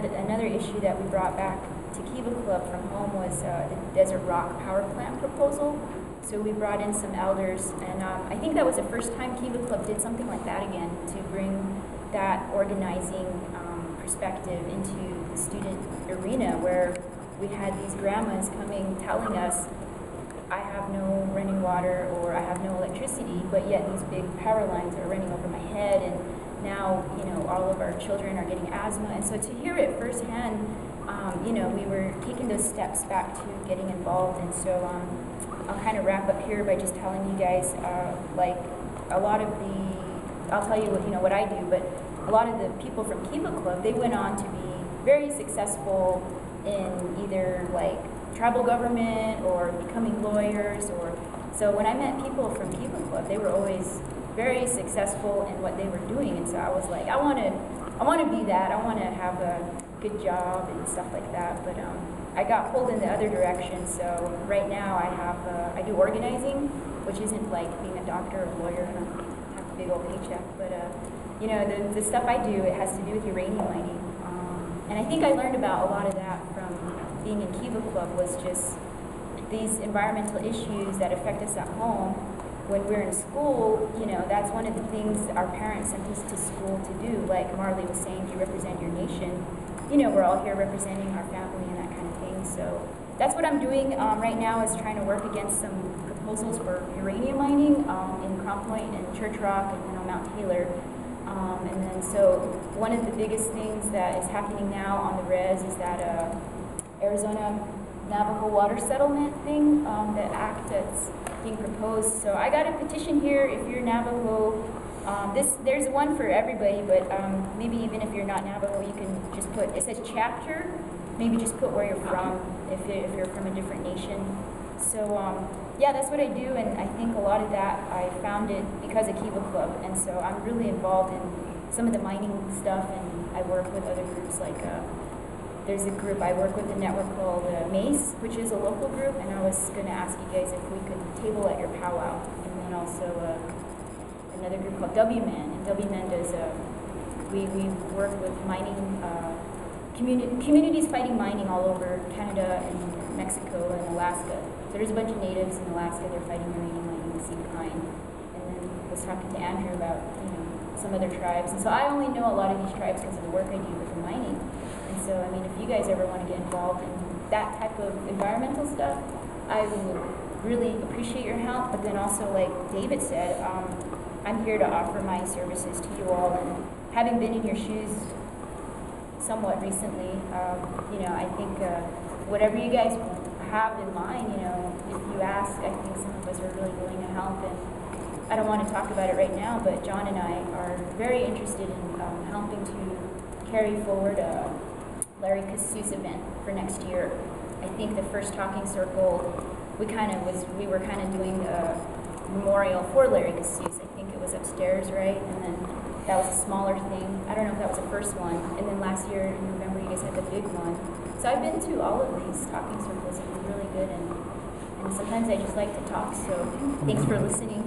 another issue that we brought back to Kiva Club from home was the Desert Rock Power Plant proposal. So we brought in some elders, and I think that was the first time Kiva Club did something like that again, to bring that organizing perspective into the student arena, where we had these grandmas coming telling us, I have no running water or I have no electricity, but yet these big power lines are running over my head, and now, you know, all of our children are getting asthma. And so to hear it firsthand, you know, we were taking those steps back to getting involved. And so I'll kind of wrap up here by just telling you guys, like a lot of the, I'll tell you what, you know, what I do, but a lot of the people from Kiva Club, they went on to be very successful in either like tribal government or becoming lawyers, or so when I met people from Kiva Club, they were always very successful in what they were doing, and so I was like, I want to be that. I want to have a good job and stuff like that. But I got pulled in the other direction. So right now I do organizing, which isn't like being a doctor or lawyer and have a big old paycheck. But you know, the stuff I do, it has to do with uranium mining, and I think I learned about a lot of that from being in Kiva Club, was just these environmental issues that affect us at home. When we're in school, you know, that's one of the things our parents sent us to school to do. Like Marley was saying, you represent your nation. You know, we're all here representing our family and that kind of thing. So that's what I'm doing right now, is trying to work against some proposals for uranium mining in Crown Point and Church Rock and then on Mount Taylor. And then so one of the biggest things that is happening now on the res is that Arizona Navajo water settlement thing, the act that's being proposed. So I got a petition here. If you're Navajo, there's one for everybody, but maybe even if you're not Navajo, you can just put, it says chapter, maybe just put where you're from, if you're from a different nation. So yeah, that's what I do, and I think a lot of that I found it because of Kiva Club, and so I'm really involved in some of the mining stuff, and I work with other groups like there's a group I work with, a network called MACE, which is a local group, and I was going to ask you guys if we could table at your powwow. And then also another group called WMAN, and WMAN does, we work with mining, communities fighting mining all over Canada and Mexico and Alaska. So there's a bunch of natives in Alaska, they're fighting uranium mining the same kind. And then I was talking to Andrew about, you know, some other tribes. And so I only know a lot of these tribes because of the work I do with the mining. So, I mean, if you guys ever want to get involved in that type of environmental stuff, I would really appreciate your help. But then also, like David said, I'm here to offer my services to you all. And having been in your shoes somewhat recently, you know, I think whatever you guys have in mind, you know, if you ask, I think some of us are really willing to help. And I don't want to talk about it right now, but John and I are very interested in helping to carry forward Larry Kassouf's event for next year. I think the first talking circle, we were kind of doing a memorial for Larry Kassouf. I think it was upstairs, right? And then that was a smaller thing. I don't know if that was the first one. And then last year in November, you guys had the big one. So I've been to all of these talking circles. It was really good, and sometimes I just like to talk. So thanks for listening.